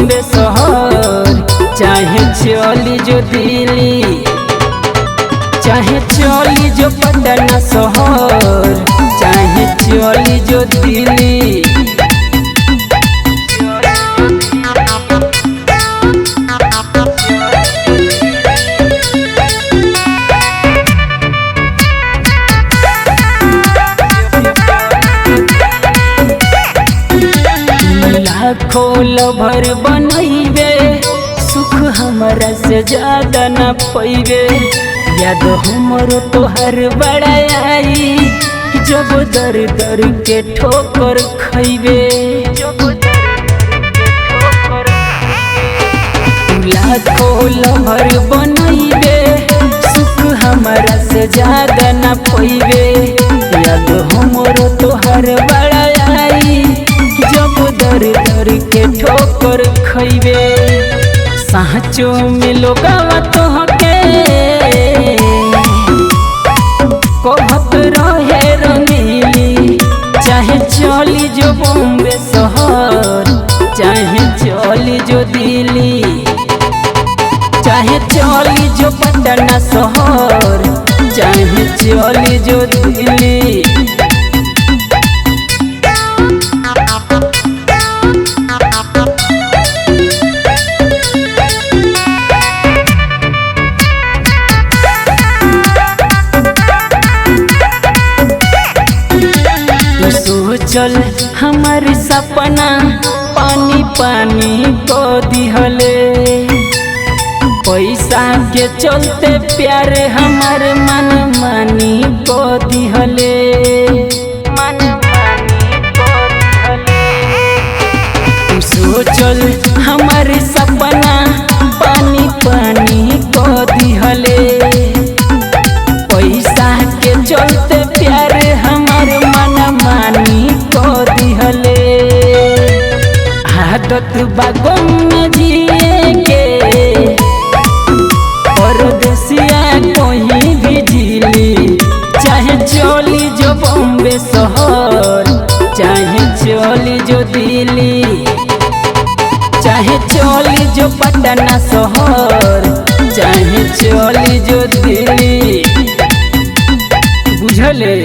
बॉम्बे शहर, चाहे चली जो दिल्ली, चाहे चली जो पटना शहर, चाहे चली जो दिल्ली। लाखों लभर बनैबे, सुख हमरा से ज्यादा न पैबे। याद हमरो तोहर बड़ा आई, जब दर दर के ठोकर खैबे। लाखों लभर बनैबे, सुख हमरा से ज्यादा न पैबे। याद हमरो तोहर बड़ा आई, जब दर दर के ठोकर खैबे। साँचो में लोगवा तोहके कहत रहे रंगीली, चाहे चली जो बॉम्बे शहर, चाहे चली जो दिल्ली, चाहे चली जो पटना शहर, चाहे चली जो दिल्ली। चल हमार सपना पानी पानी को दिहले, पैसा के चलते प्यार हमार मन मानी को दिहले। सोचल हमार सपना पानी पानी को दिहले, पैसा के चलते प्यार हमार मन मानी को दिहले। आदत बागों में जिए के, परदेसिया कहीं भी जिली, चाहे चली जो बॉम्बे शहर, चाहे चली जो दिल्ली, चाहे चली जो पटना शहर, चाहे चली जो दिल्ली। बुझले।